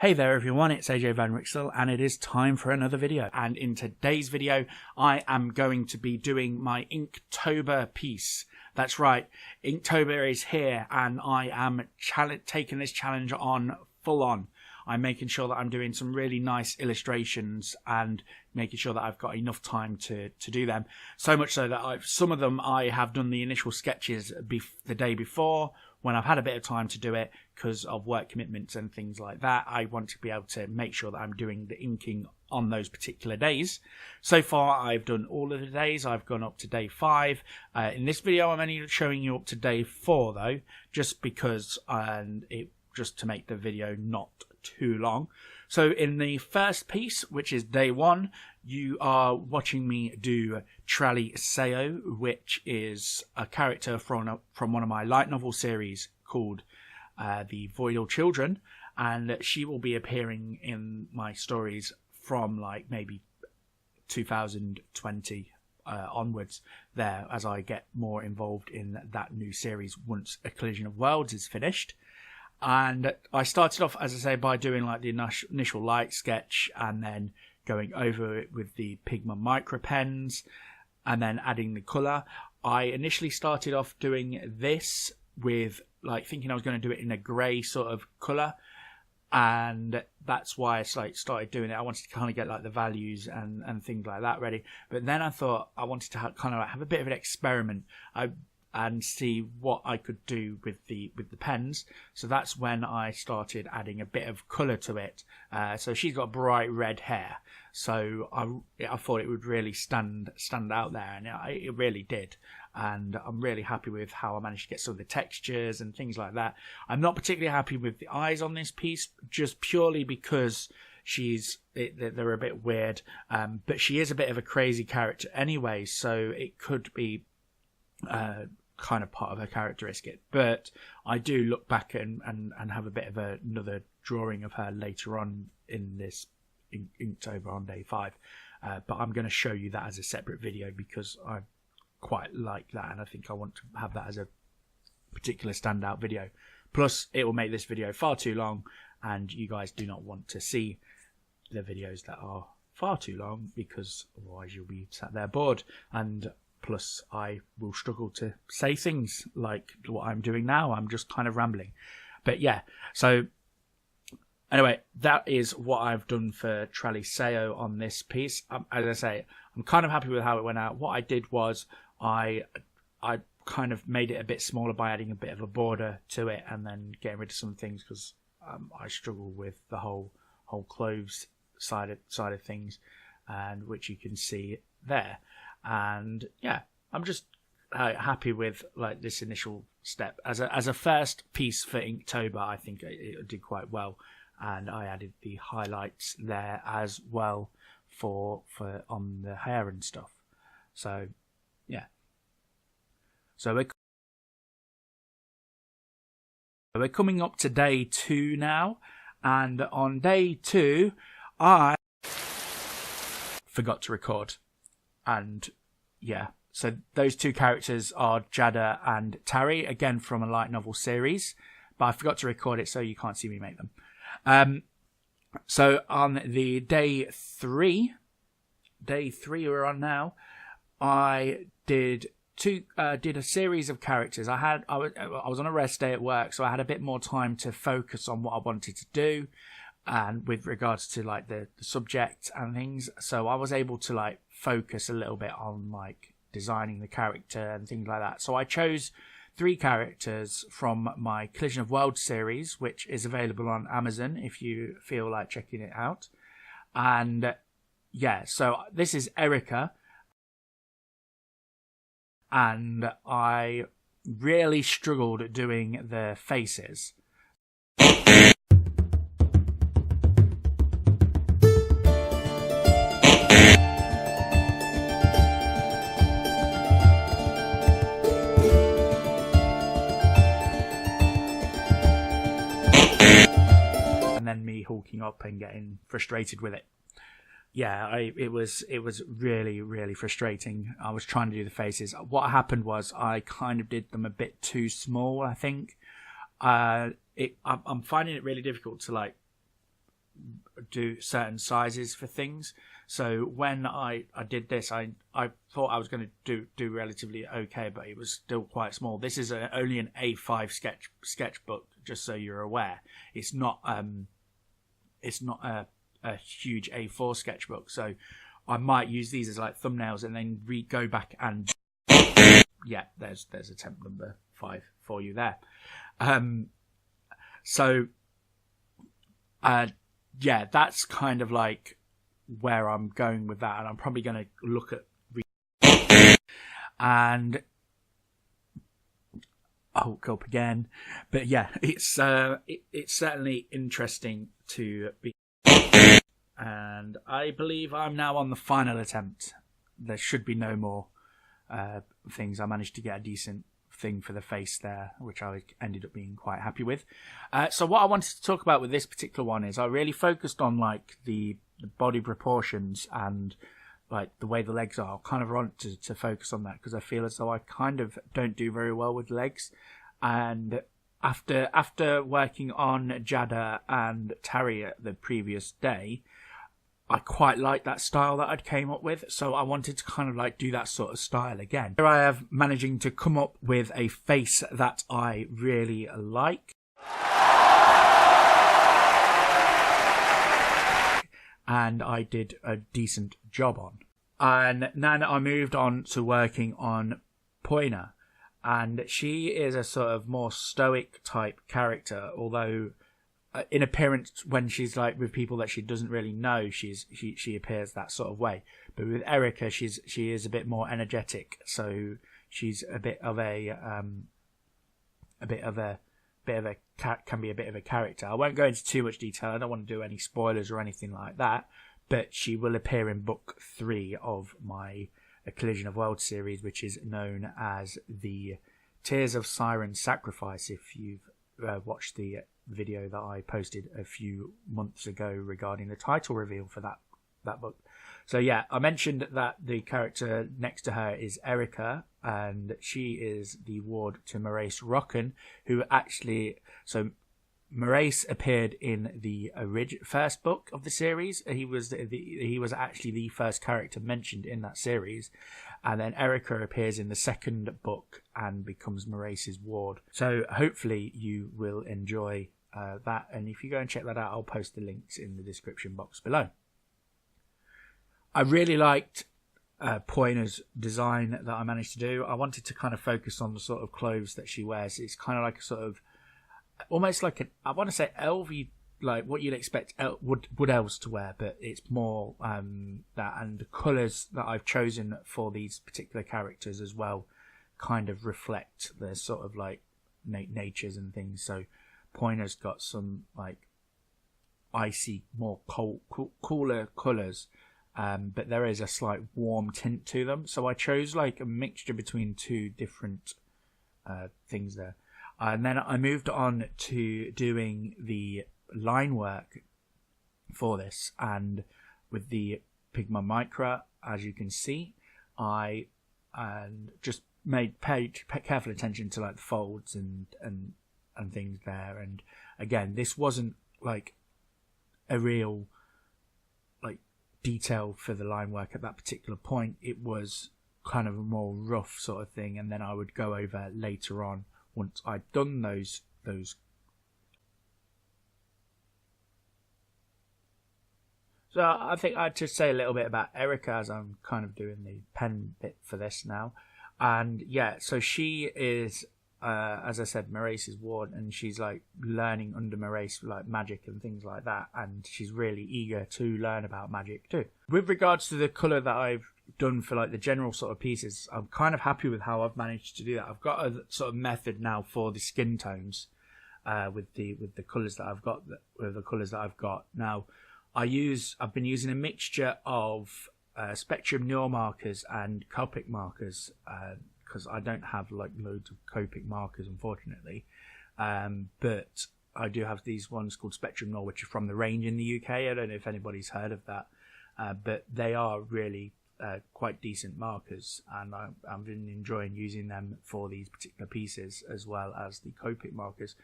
Hey there everyone, it's AJ Van Rixel and it is time for another video. And in today's video, I am going to be doing my Inktober piece. That's right, Inktober is here and I am taking this challenge on full on. I'm making sure that I'm doing some really nice illustrations and making sure that I've got enough time to do them. So much so that some of them I have done the initial sketches the day before when I've had a bit of time to do it because of work commitments and things like that. I want to be able to make sure that I'm doing the inking on those particular days. So far I've done all of the days. I've gone up to day 5. In this video I'm only showing you up to day 4 though, just because just to make the video not too long. So in the first piece, which is day 1, you are watching me do Trally Seo, which is a character from one of my light novel series called The Voidal Children, and she will be appearing in my stories from like maybe 2020 onwards there, as I get more involved in that new series once A Collision of Worlds is finished. And I started off, as I say, by doing like the initial light sketch and then going over it with the Pigma micro pens and then adding the colour. I initially started off doing this with like thinking I was going to do it in a grey sort of colour, and that's why I started doing it. I wanted to kind of get like the values and things like that ready. But then I thought I wanted to kind of have a bit of an experiment. And see what I could do with the pens. So that's when I started adding a bit of colour to it. So she's got bright red hair, so I thought it would really stand out there, and it really did. And I'm really happy with how I managed to get some of the textures and things like that. I'm not particularly happy with the eyes on this piece, just purely because they're a bit weird. But she is a bit of a crazy character anyway, so it could be kind of part of her characteristic. But I do look back and have a bit of another drawing of her later on in this Inktober on day 5. But I'm going to show you that as a separate video because I quite like that, and I think I want to have that as a particular standout video. Plus, it will make this video far too long, and you guys do not want to see the videos that are far too long, because otherwise you'll be sat there bored. And plus, I will struggle to say things like what I'm doing now. I'm just kind of rambling. But yeah, so anyway, that is what I've done for Trally Seo on this piece. As I say, I'm kind of happy with how it went out. What I did was I kind of made it a bit smaller by adding a bit of a border to it and then getting rid of some things, because I struggle with the whole clothes side of things, and which you can see there. And yeah, I'm just happy with like this initial step as a first piece for Inktober. I think it did quite well, and I added the highlights there as well for on the hair and stuff. So yeah, so we're coming up to day 2 now, and on day 2 I forgot to record. And yeah, so those 2 characters are Jada and Tari, again from a light novel series, but I forgot to record it, so you can't see me make them. So on the day 3 we're on now, I did a series of characters. I was on a rest day at work, so I had a bit more time to focus on what I wanted to do, and with regards to like the subject and things. So I was able to like focus a little bit on like designing the character and things like that. So I chose 3 characters from my Collision of Worlds series, which is available on Amazon if you feel like checking it out. And yeah, so this is Erica, and I really struggled doing the faces. Me hulking up and getting frustrated with it. Yeah, it was really frustrating. I was trying to do the faces. What happened was I kind of did them a bit too small, I think. I'm finding it really difficult to like do certain sizes for things. So when I did this, I thought I was going to do relatively okay, but it was still quite small. This is only an A5 sketchbook, just so you're aware. It's not a huge A4 sketchbook, so I might use these as like thumbnails and then go back and yeah, there's attempt number 5 for you there. Yeah, that's kind of like where I'm going with that, and I'm probably going to look at and Hulk up again. But yeah, it's certainly interesting to be. And I believe I'm now on the final attempt. There should be no more things. I managed to get a decent thing for the face there, which I ended up being quite happy with. So what I wanted to talk about with this particular one is I really focused on like the body proportions and like the way the legs are. I kind of wanted to focus on that because I feel as though I kind of don't do very well with legs. And after working on Jada and Tari the previous day, I quite like that style that I'd came up with, so I wanted to kind of like do that sort of style again. Here I am managing to come up with a face that I really like. And I did a decent job on. And then I moved on to working on Poina. And she is a sort of more stoic type character, although in appearance, when she's like with people that she doesn't really know, she appears that sort of way. But with Erica, she is a bit more energetic, so she's a bit of a can be a bit of a character. I won't go into too much detail. I don't want to do any spoilers or anything like that. But she will appear in book 3 of my A Collision of Worlds series, which is known as the Tears of Siren Sacrifice. If you've watched the video that I posted a few months ago regarding the title reveal for that book. So yeah, I mentioned that the character next to her is Erica, and she is the ward to Maurice Rocken, who actually, so Maurice appeared in the first book of the series. He was actually the first character mentioned in that series, and then Erica appears in the second book and becomes Maurice's ward. So hopefully you will enjoy that, and if you go and check that out, I'll post the links in the description box below. I really liked Poina's design that I managed to do. I wanted to kind of focus on the sort of clothes that she wears. It's kind of like a sort of almost like I want to say elvy, like what you'd expect wood elves to wear, but it's more that, and the colours that I've chosen for these particular characters as well kind of reflect their sort of like natures and things. So Poina's got some like icy, more cooler colours, but there is a slight warm tint to them. So I chose like a mixture between two different things there. And then I moved on to doing the line work for this, and with the Pigma Micra, as you can see, I just paid careful attention to like the folds and things there. And again, this wasn't like a real like detail for the line work at that particular point. It was kind of a more rough sort of thing, and then I would go over later on once I'd done those. So I think I'd just say a little bit about Erica, as I'm kind of doing the pen bit for this now. And yeah, so she is, as I said, Maurice's ward, and she's like learning under Maurice like magic and things like that, and she's really eager to learn about magic too. With regards to the colour that I've done for like the general sort of pieces, I'm kind of happy with how I've managed to do that. I've got a sort of method now for the skin tones with the colours that I've got. With the colours that I've got now, I've been using a mixture of Spectrum Noir markers and Copic markers, because I don't have like loads of Copic markers, unfortunately. But I do have these ones called Spectrum Noir, which are from the range in the UK. I don't know if anybody's heard of that, but they are really quite decent markers, and I've been enjoying using them for these particular pieces, as well as the Copic markers.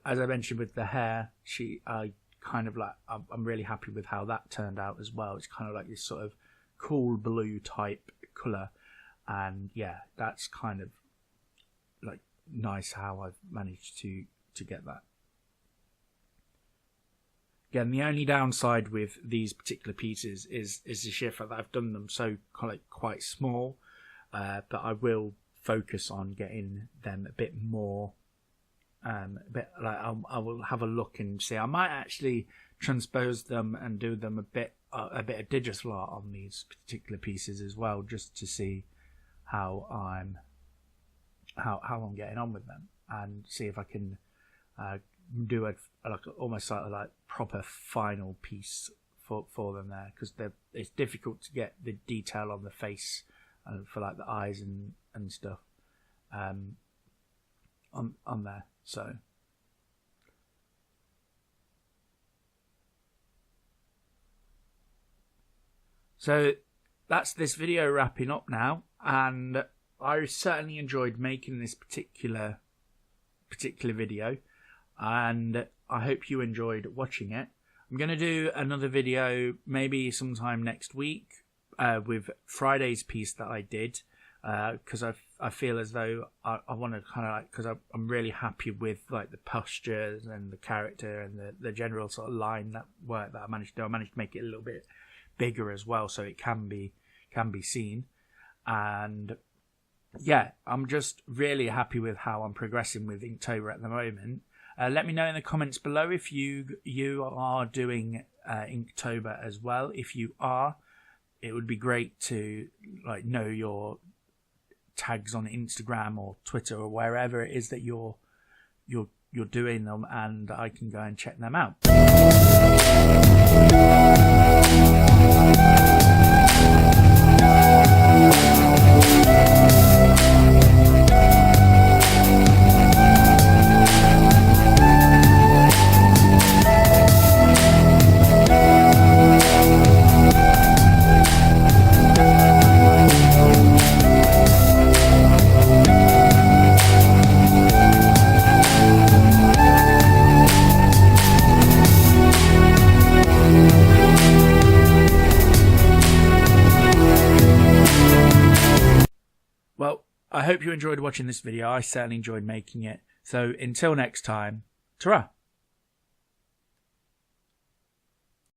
As I mentioned with the hair, I kind of like, I'm really happy with how that turned out as well. It's kind of like this sort of cool blue type colour, and yeah, that's kind of like nice how I've managed to get that. Again, the only downside with these particular pieces is the shift that I've done them so quite small, but I will focus on getting them a bit more, I will have a look and see. I might actually transpose them and do them a bit of digital art on these particular pieces as well, just to see how I'm getting on with them, and see if I can do almost like proper final piece for them there, because it's difficult to get the detail on the face for like the eyes and stuff on there. So that's this video wrapping up now, and I certainly enjoyed making this particular video, and I hope you enjoyed watching it. I'm going to do another video maybe sometime next week with Friday's piece that I did, because I feel as though I want to kind of like, because I'm really happy with like the postures and the character and the general sort of line that work that I managed to do. I managed to make it a little bit bigger as well, so it can be seen. And yeah, I'm just really happy with how I'm progressing with Inktober at the moment. Let me know in the comments below if you are doing Inktober as well. If you are, it would be great to like know your tags on Instagram or Twitter or wherever it is that you're doing them, and I can go and check them out. Well, I hope you enjoyed watching this video. I certainly enjoyed making it. So until next time, ta-ra!